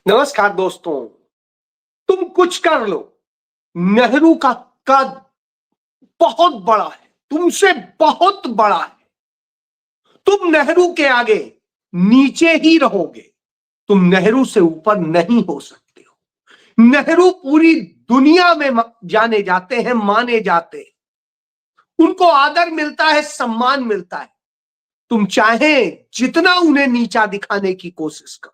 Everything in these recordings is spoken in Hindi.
नमस्कार दोस्तों। तुम कुछ कर लो, नेहरू का कद बहुत बड़ा है, तुमसे बहुत बड़ा है। तुम नेहरू के आगे नीचे ही रहोगे, तुम नेहरू से ऊपर नहीं हो सकते हो। नेहरू पूरी दुनिया में जाने जाते हैं, माने जाते हैं, उनको आदर मिलता है, सम्मान मिलता है। तुम चाहे जितना उन्हें नीचा दिखाने की कोशिश करो,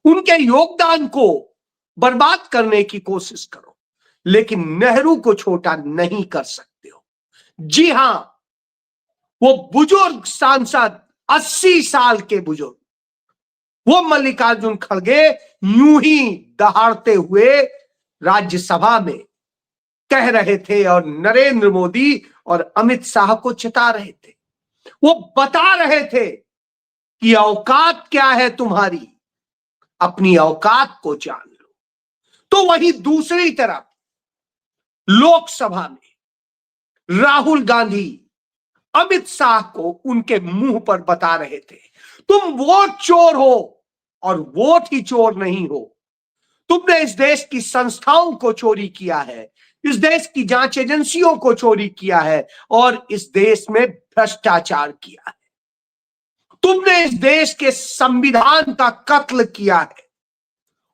उनके योगदान को बर्बाद करने की कोशिश करो, लेकिन नेहरू को छोटा नहीं कर सकते हो। जी हां, वो बुजुर्ग सांसद, 80 साल के बुजुर्ग, वो मल्लिकार्जुन खड़गे यूं ही दहाड़ते हुए राज्यसभा में कह रहे थे और नरेंद्र मोदी और अमित शाह को चिता रहे थे। वो बता रहे थे कि औकात क्या है तुम्हारी, अपनी औकात को जान लो। तो वहीं दूसरी तरफ लोकसभा में राहुल गांधी अमित शाह को उनके मुंह पर बता रहे थे, तुम वोट चोर हो और वोट ही चोर नहीं हो। तुमने इस देश की संस्थाओं को चोरी किया है, इस देश की जांच एजेंसियों को चोरी किया है और इस देश में भ्रष्टाचार किया है। तुमने इस देश के संविधान का कत्ल किया है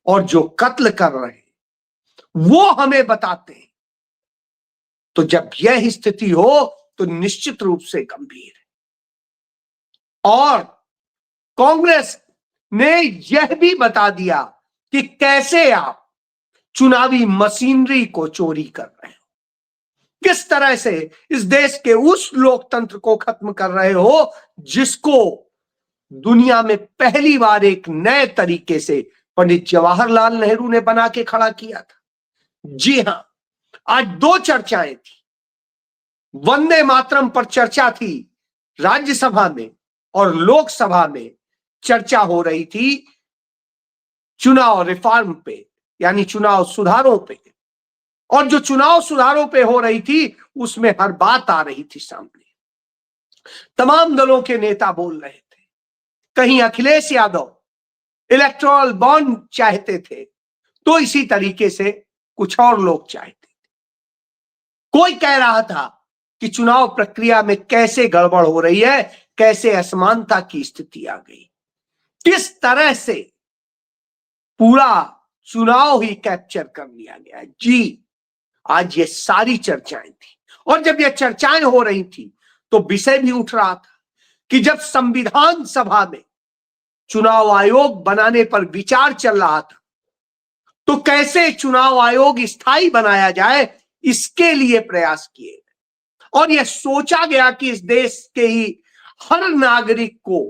और जो कत्ल कर रहे हैं वो हमें बताते हैं। तो जब यह स्थिति हो तो निश्चित रूप से गंभीर है। और कांग्रेस ने यह भी बता दिया कि कैसे आप चुनावी मशीनरी को चोरी कर रहे हो, किस तरह से इस देश के उस लोकतंत्र को खत्म कर रहे हो जिसको दुनिया में पहली बार एक नए तरीके से पंडित जवाहरलाल नेहरू ने बना के खड़ा किया था। जी हां, आज दो चर्चाएं थी। वंदे मातरम पर चर्चा थी राज्यसभा में और लोकसभा में चर्चा हो रही थी चुनाव रिफॉर्म पे, यानी चुनाव सुधारों पे। और जो चुनाव सुधारों पे हो रही थी उसमें हर बात आ रही थी सामने। तमाम दलों के नेता बोल रहे थे। कहीं अखिलेश यादव इलेक्टोरल बॉन्ड चाहते थे, तो इसी तरीके से कुछ और लोग चाहते थे। कोई कह रहा था कि चुनाव प्रक्रिया में कैसे गड़बड़ हो रही है, कैसे असमानता की स्थिति आ गई, किस तरह से पूरा चुनाव ही कैप्चर कर लिया गया। जी, आज ये सारी चर्चाएं थी और जब ये चर्चाएं हो रही थी तो विषय भी उठ रहा था कि जब संविधान सभा में चुनाव आयोग बनाने पर विचार चल रहा था तो कैसे चुनाव आयोग स्थायी बनाया जाए, इसके लिए प्रयास किए और यह सोचा गया कि इस देश के ही हर नागरिक को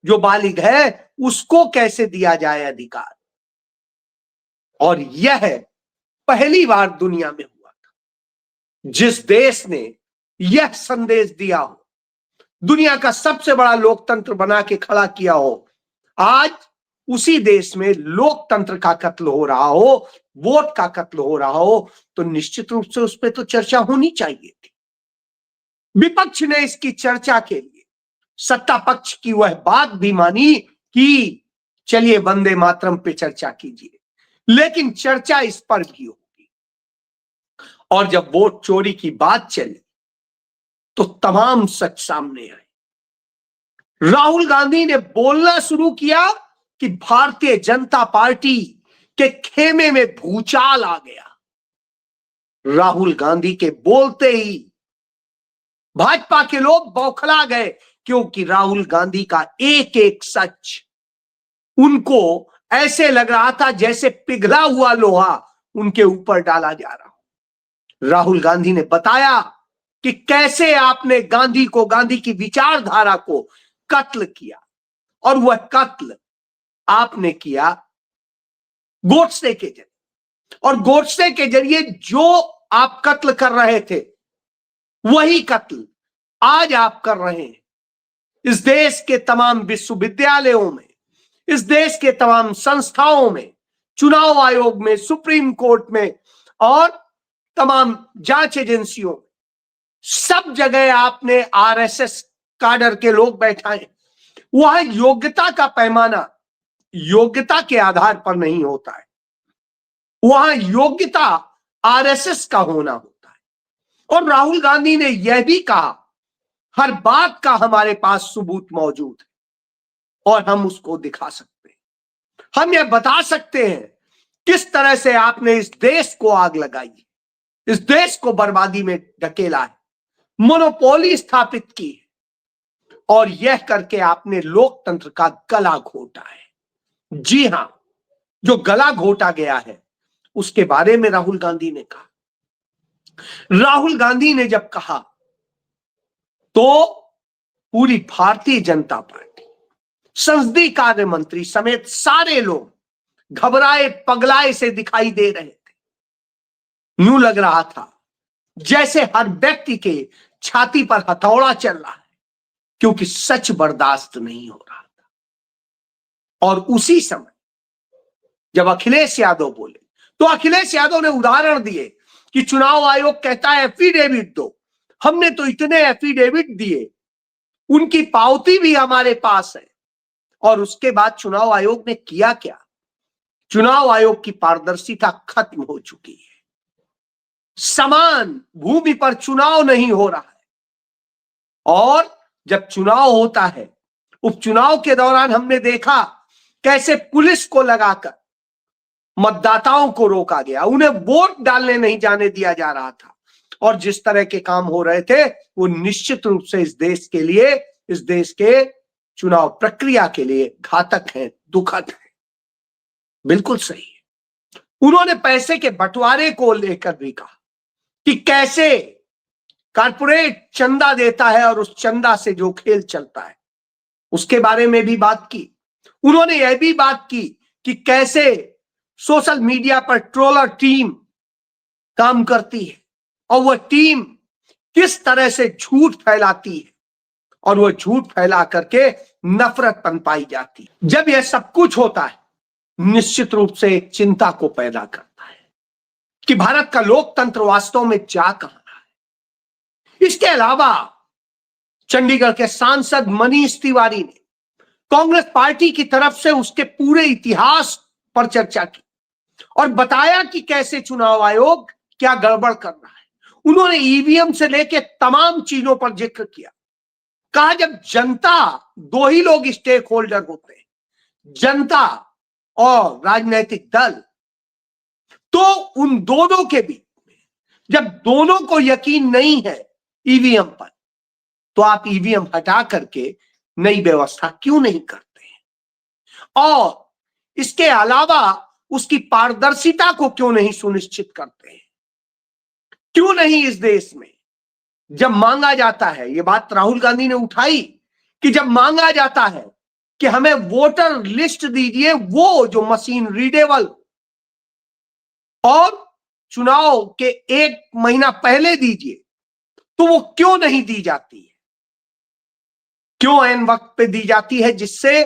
जो बालिग है उसको कैसे दिया जाए अधिकार। और यह पहली बार दुनिया में हुआ था जिस देश ने यह संदेश दिया हो, दुनिया का सबसे बड़ा लोकतंत्र बना के खड़ा किया हो। आज उसी देश में लोकतंत्र का कत्ल हो रहा हो, वोट का कत्ल हो रहा हो, तो निश्चित रूप से उस पर तो चर्चा होनी चाहिए थी। विपक्ष ने इसकी चर्चा के लिए सत्ता पक्ष की वह बात भी मानी कि चलिए वंदे मातरम पे चर्चा कीजिए, लेकिन चर्चा इस पर भी होगी। और जब वोट चोरी की बात चली तो तमाम सच सामने आए। राहुल गांधी ने बोलना शुरू किया कि भारतीय जनता पार्टी के खेमे में भूचाल आ गया। राहुल गांधी के बोलते ही भाजपा के लोग बौखला गए, क्योंकि राहुल गांधी का एक एक सच उनको ऐसे लग रहा था जैसे पिघला हुआ लोहा उनके ऊपर डाला जा रहा हो। राहुल गांधी ने बताया कि कैसे आपने गांधी को, गांधी की विचारधारा को कत्ल किया, और वह कत्ल आपने किया गोडसे के जरिए। और गोडसे के जरिए जो आप कत्ल कर रहे थे वही कत्ल आज आप कर रहे हैं। इस देश के तमाम विश्वविद्यालयों में, इस देश के तमाम संस्थाओं में, चुनाव आयोग में, सुप्रीम कोर्ट में और तमाम जांच एजेंसियों में, सब जगह आपने आरएसएस काडर के लोग बैठाए। वह योग्यता का पैमाना योग्यता के आधार पर नहीं होता है, वहां योग्यता आरएसएस का होना होता है। और राहुल गांधी ने यह भी कहा, हर बात का हमारे पास सबूत मौजूद है और हम उसको दिखा सकते हैं। हम यह बता सकते हैं किस तरह से आपने इस देश को आग लगाई, इस देश को बर्बादी में ढकेला है, मोनोपोली स्थापित की है, और यह करके आपने लोकतंत्र का गला घोटा है। जी हां, जो गला घोटा गया है उसके बारे में राहुल गांधी ने कहा। राहुल गांधी ने जब कहा तो पूरी भारतीय जनता पार्टी, संसदीय कार्य मंत्री समेत सारे लोग घबराए पगलाए से दिखाई दे रहे थे। यूं लग रहा था जैसे हर व्यक्ति के छाती पर हथौड़ा चल रहा है, क्योंकि सच बर्दाश्त नहीं हो रहा था। और उसी समय जब अखिलेश यादव बोले तो अखिलेश यादव ने उदाहरण दिए कि चुनाव आयोग कहता है एफिडेविट दो, हमने तो इतने एफिडेविट दिए, उनकी पावती भी हमारे पास है। और उसके बाद चुनाव आयोग ने किया क्या? चुनाव आयोग की पारदर्शिता खत्म हो चुकी है, समान भूमि पर चुनाव नहीं हो रहा है। और जब चुनाव होता है, उपचुनाव के दौरान हमने देखा कैसे पुलिस को लगाकर मतदाताओं को रोका गया, उन्हें वोट डालने नहीं जाने दिया जा रहा था। और जिस तरह के काम हो रहे थे वो निश्चित रूप से इस देश के लिए, इस देश के चुनाव प्रक्रिया के लिए घातक है, दुखद है। बिल्कुल सही है। उन्होंने पैसे के बंटवारे को लेकर भी कहा कि कैसे कारपोरेट चंदा देता है और उस चंदा से जो खेल चलता है उसके बारे में भी बात की। उन्होंने यह भी बात की कि कैसे सोशल मीडिया पर ट्रोलर टीम काम करती है और वह टीम किस तरह से झूठ फैलाती है और वह झूठ फैला करके नफरत पनपाई जाती है। जब यह सब कुछ होता है, निश्चित रूप से एक चिंता को पैदा करता है कि भारत का लोकतंत्र वास्तव में जा कहां रहा है। इसके अलावा चंडीगढ़ के सांसद मनीष तिवारी ने कांग्रेस पार्टी की तरफ से उसके पूरे इतिहास पर चर्चा की और बताया कि कैसे चुनाव आयोग क्या गड़बड़ कर रहा है। उन्होंने ईवीएम से लेकर तमाम चीजों पर जिक्र किया। कहा जब जनता, दो ही लोग स्टेक होल्डर होते हैं, जनता और राजनीतिक दल, तो उन दोनों के बीच में जब दोनों को यकीन नहीं है ईवीएम पर, तो आप ईवीएम हटा करके नई व्यवस्था क्यों नहीं करते हैं? और इसके अलावा उसकी पारदर्शिता को क्यों नहीं सुनिश्चित करते हैं? क्यों नहीं इस देश में जब मांगा जाता है, यह बात राहुल गांधी ने उठाई कि जब मांगा जाता है कि हमें वोटर लिस्ट दीजिए, वो जो मशीन रीडेबल, और चुनाव के एक महीना पहले दीजिए, तो वो क्यों नहीं दी जाती है? क्यों ऐन वक्त पे दी जाती है जिससे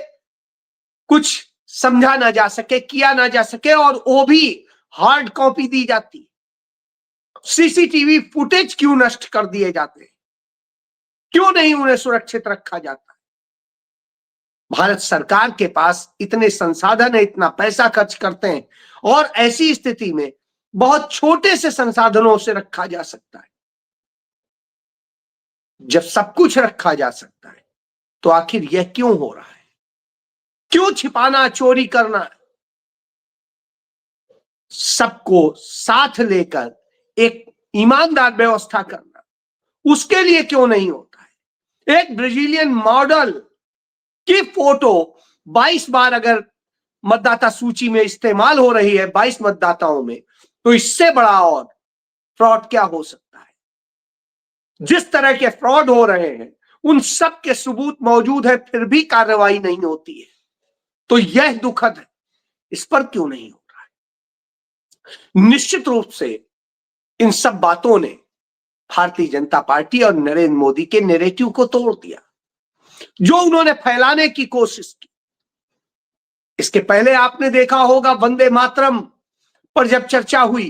कुछ समझा ना जा सके, किया ना जा सके, और वो भी हार्ड कॉपी दी जाती? सीसीटीवी फुटेज क्यों नष्ट कर दिए जाते हैं? क्यों नहीं उन्हें सुरक्षित रखा जाता? भारत सरकार के पास इतने संसाधन है, इतना पैसा खर्च करते हैं, और ऐसी स्थिति में बहुत छोटे से संसाधनों से रखा जा सकता है। जब सब कुछ रखा जा सकता है तो आखिर यह क्यों हो रहा है? क्यों छिपाना, चोरी करना? सबको साथ लेकर एक ईमानदार व्यवस्था करना, उसके लिए क्यों नहीं होता है? एक ब्राजीलियन मॉडल की फोटो 22 बार अगर मतदाता सूची में इस्तेमाल हो रही है 22 मतदाताओं में, तो इससे बड़ा और फ्रॉड क्या हो सकता है? जिस तरह के फ्रॉड हो रहे हैं उन सब के सबूत मौजूद है, फिर भी कार्रवाई नहीं होती है, तो यह दुखद है। इस पर क्यों नहीं हो रहा है? निश्चित रूप से इन सब बातों ने भारतीय जनता पार्टी और नरेंद्र मोदी के नैरेटिव को तोड़ दिया, जो उन्होंने फैलाने की कोशिश की। इसके पहले आपने देखा होगा वंदे मातरम पर जब चर्चा हुई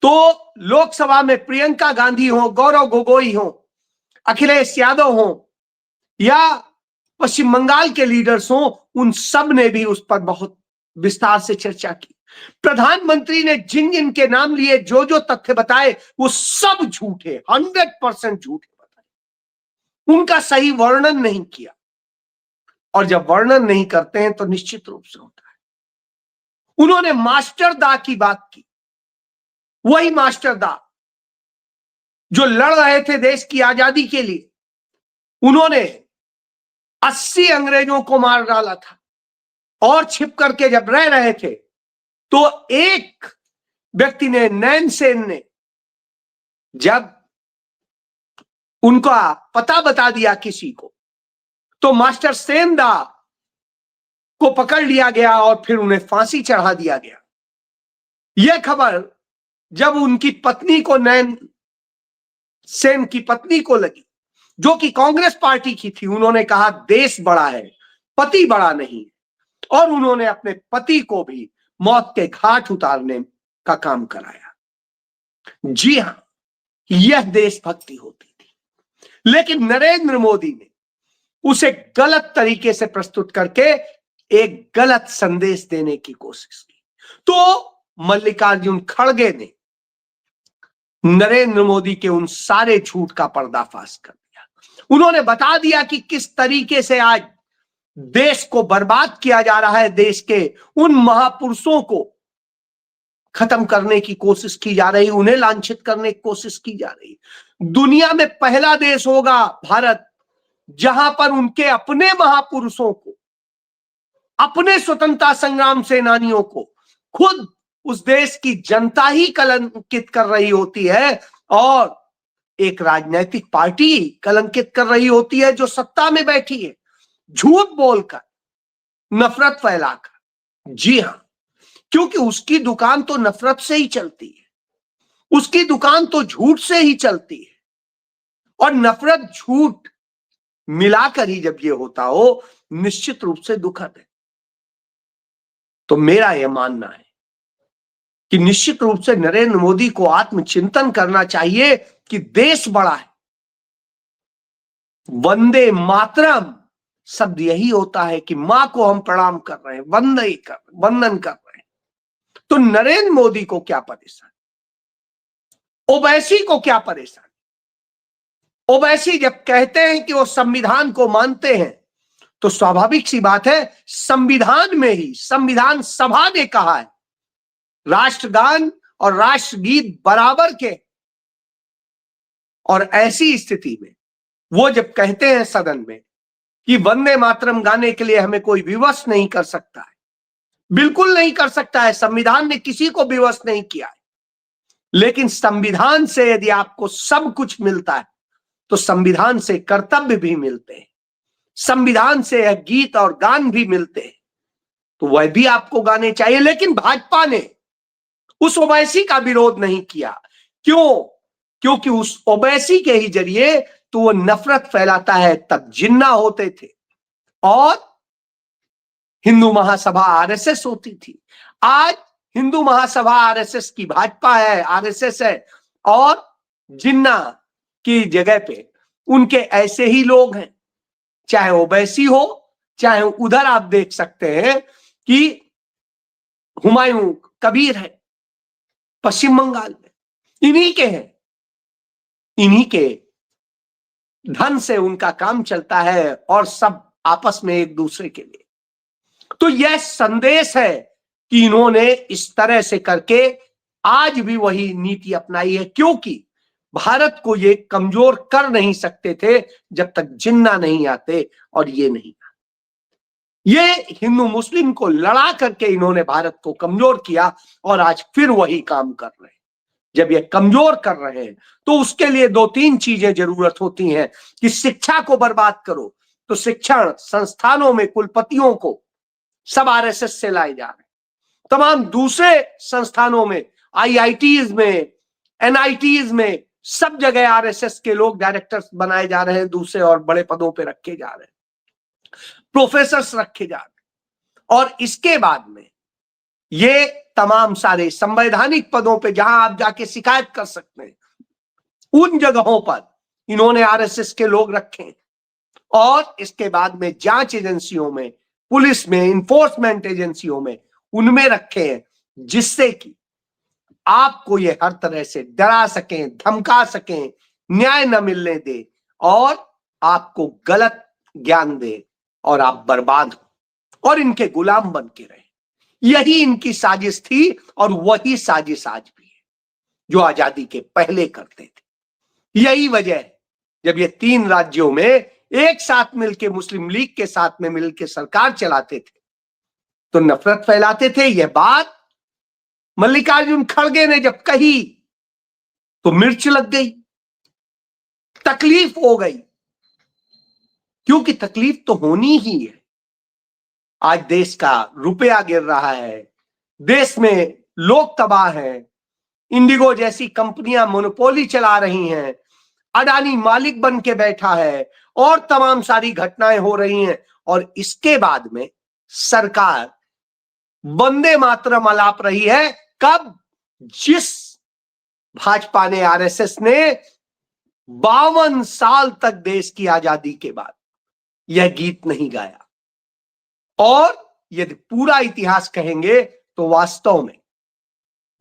तो लोकसभा में प्रियंका गांधी हो, गौरव गोगोई हो, अखिलेश यादव हो या पश्चिम बंगाल के लीडर्स हों, उन सब ने भी उस पर बहुत विस्तार से चर्चा की। प्रधानमंत्री ने जिन जिन के नाम लिए, जो जो तथ्य बताए, वो सब झूठे, 100% झूठे बताए। उनका सही वर्णन नहीं किया, और जब वर्णन नहीं करते हैं तो निश्चित रूप से होता है। उन्होंने मास्टर दा की बात की, वही मास्टर दा जो लड़ रहे थे देश की आजादी के लिए। उन्होंने 80 अंग्रेजों को मार डाला था, और छिप करके जब रह रहे थे तो एक व्यक्ति ने, नैन सेन ने, जब उनका पता बता दिया किसी को, तो मास्टर सेनदा को पकड़ लिया गया और फिर उन्हें फांसी चढ़ा दिया गया। यह खबर जब उनकी पत्नी को, नैन सेन की पत्नी को लगी, जो कि कांग्रेस पार्टी की थी, उन्होंने कहा देश बड़ा है, पति बड़ा नहीं। और उन्होंने अपने पति को भी मौत के घाट उतारने का काम कराया। जी हां, यह देशभक्ति होती थी। लेकिन नरेंद्र मोदी ने उसे गलत तरीके से प्रस्तुत करके एक गलत संदेश देने की कोशिश की। तो मल्लिकार्जुन खड़गे ने नरेंद्र मोदी के उन सारे झूठ का पर्दाफाश कर दिया। उन्होंने बता दिया कि किस तरीके से आज देश को बर्बाद किया जा रहा है, देश के उन महापुरुषों को खत्म करने की कोशिश की जा रही, उन्हें लांछित करने की कोशिश की जा रही। दुनिया में पहला देश होगा भारत, जहां पर उनके अपने महापुरुषों को, अपने स्वतंत्रता संग्राम सेनानियों को खुद उस देश की जनता ही कलंकित कर रही होती है, और एक राजनीतिक पार्टी कलंकित कर रही होती है जो सत्ता में बैठी है, झूठ बोलकर, नफरत फैलाकर। जी हां, क्योंकि उसकी दुकान तो नफरत से ही चलती है, उसकी दुकान तो झूठ से ही चलती है, और नफरत झूठ मिलाकर ही जब ये होता हो, निश्चित रूप से दुखद है। तो मेरा यह मानना है कि निश्चित रूप से नरेंद्र मोदी को आत्मचिंतन करना चाहिए कि देश बड़ा है। वंदे मातरम शब्द यही होता है कि मां को हम प्रणाम कर रहे हैं, वंदन कर रहे हैं। तो नरेंद्र मोदी को क्या परेशानी, ओवैसी को क्या परेशानी? ओवैसी जब कहते हैं कि वो संविधान को मानते हैं, तो स्वाभाविक सी बात है, संविधान में ही, संविधान सभा ने कहा है राष्ट्रगान और राष्ट्रगीत बराबर के। और ऐसी स्थिति में वो जब कहते हैं सदन में कि वंदे मातरम गाने के लिए हमें कोई विवश नहीं कर सकता है, बिल्कुल नहीं कर सकता है, संविधान ने किसी को विवश नहीं किया है। लेकिन संविधान से यदि आपको सब कुछ मिलता है, तो संविधान से कर्तव्य भी मिलते हैं, संविधान से यह गीत और गान भी मिलते हैं, तो वह भी आपको गाने चाहिए। लेकिन भाजपा ने उस ओवैसी का विरोध नहीं किया। क्यों? क्योंकि उस ओवैसी के ही जरिए तो वो नफरत फैलाता है। तब जिन्ना होते थे और हिंदू महासभा आरएसएस होती थी। आज हिंदू महासभा आरएसएस की भाजपा है, आरएसएस है, और जिन्ना की जगह पे उनके ऐसे ही लोग हैं, चाहे ओवैसी हो, चाहे उधर आप देख सकते हैं कि हुमायूं कबीर है पश्चिम बंगाल में, इन्हीं के हैं, इन्हीं के धन से उनका काम चलता है, और सब आपस में एक दूसरे के लिए। तो यह संदेश है कि इन्होंने इस तरह से करके आज भी वही नीति अपनाई है, क्योंकि भारत को ये कमजोर कर नहीं सकते थे जब तक जिन्ना नहीं आते और ये नहीं आते। ये हिंदू मुस्लिम को लड़ा करके इन्होंने भारत को कमजोर किया, और आज फिर वही काम कर रहे हैं। जब ये कमजोर कर रहे हैं तो उसके लिए दो तीन चीजें जरूरत होती हैं कि शिक्षा को बर्बाद करो, तो शिक्षण संस्थानों में कुलपतियों को सब आरएसएस से लाए जा रहे हैं, तमाम दूसरे संस्थानों में, आईआईटीज में, एनआईटीज में, सब जगह आरएसएस के लोग डायरेक्टर्स बनाए जा रहे हैं, दूसरे और बड़े पदों पे रखे जा रहे हैं, प्रोफेसर्स रखे जा रहे हैं। और इसके बाद में ये तमाम सारे संवैधानिक पदों पे जहां आप जाके शिकायत कर सकते हैं, उन जगहों पर इन्होंने आरएसएस के लोग रखे हैं। और इसके बाद में जांच एजेंसियों में, पुलिस में, इंफोर्समेंट एजेंसियों में उनमें रखे हैं, जिससे कि आपको ये हर तरह से डरा सकें, धमका सकें, न्याय न मिलने दे और आपको गलत ज्ञान दे और आप बर्बाद हो और इनके गुलाम बन के रहे। यही इनकी साजिश थी और वही साजिश आज भी है जो आजादी के पहले करते थे। यही वजह है जब ये 3 राज्यों में एक साथ मिलकर मुस्लिम लीग के साथ में मिलकर सरकार चलाते थे तो नफरत फैलाते थे। यह बात मल्लिकार्जुन खड़गे ने जब कही तो मिर्च लग गई, तकलीफ हो गई, क्योंकि तकलीफ तो होनी ही है। आज देश का रुपया गिर रहा है, देश में लोग तबाह हैं, इंडिगो जैसी कंपनियां मोनोपोली चला रही हैं, अडानी मालिक बन के बैठा है और तमाम सारी घटनाएं हो रही हैं और इसके बाद में सरकार वंदे मातरम अलाप रही है। कब? जिस भाजपा ने, आरएसएस ने 52 साल तक देश की आजादी के बाद यह गीत नहीं गाया और यदि पूरा इतिहास कहेंगे तो वास्तव में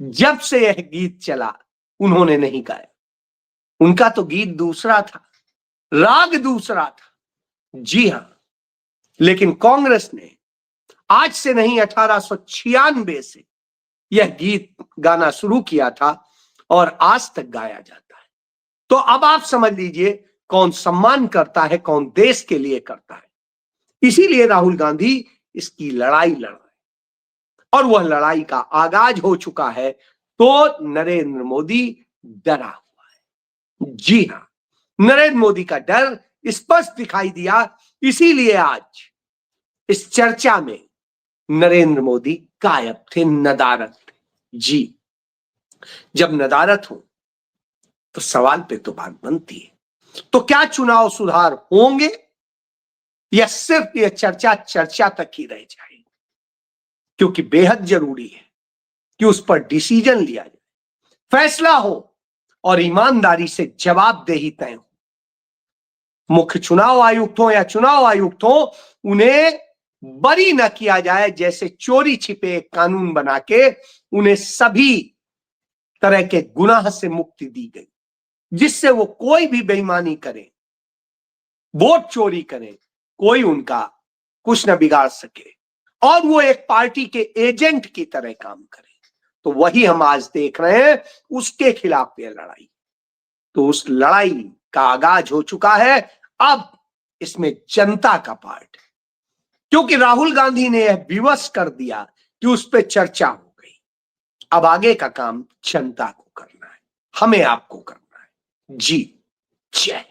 जब से यह गीत चला उन्होंने नहीं गाया। उनका तो गीत दूसरा था, राग दूसरा था, जी हां, लेकिन कांग्रेस ने आज से नहीं 1896 से यह गीत गाना शुरू किया था और आज तक गाया जाता है। तो अब आप समझ लीजिए कौन सम्मान करता है, कौन देश के लिए करता है। इसीलिए राहुल गांधी इसकी लड़ाई लड़ रहे हैं और वह लड़ाई का आगाज हो चुका है। तो नरेंद्र मोदी डरा हुआ है, जी हां, नरेंद्र मोदी का डर स्पष्ट दिखाई दिया। इसीलिए आज इस चर्चा में नरेंद्र मोदी गायब थे, नदारत थे। जी, जब नदारत हो तो सवाल पे तो बात बनती है। तो क्या चुनाव सुधार होंगे या सिर्फ यह चर्चा तक ही रह जाएगी? क्योंकि बेहद जरूरी है कि उस पर डिसीजन लिया जाए, फैसला हो और ईमानदारी से जवाबदेही तय हो। मुख्य चुनाव आयुक्त हो या चुनाव आयुक्त हो, उन्हें बरी न किया जाए जैसे चोरी छिपे एक कानून बना के उन्हें सभी तरह के गुनाह से मुक्ति दी गई, जिससे वो कोई भी बेईमानी करे, वोट चोरी करे, कोई उनका कुछ न बिगाड़ सके और वो एक पार्टी के एजेंट की तरह काम करे। तो वही हम आज देख रहे हैं, उसके खिलाफ यह लड़ाई। तो उस लड़ाई का आगाज हो चुका है। अब इसमें जनता का पार्ट है, क्योंकि राहुल गांधी ने यह विवश कर दिया कि उस पर चर्चा हो गई। अब आगे का काम जनता को करना है, हमें आपको करना है। जी, जय।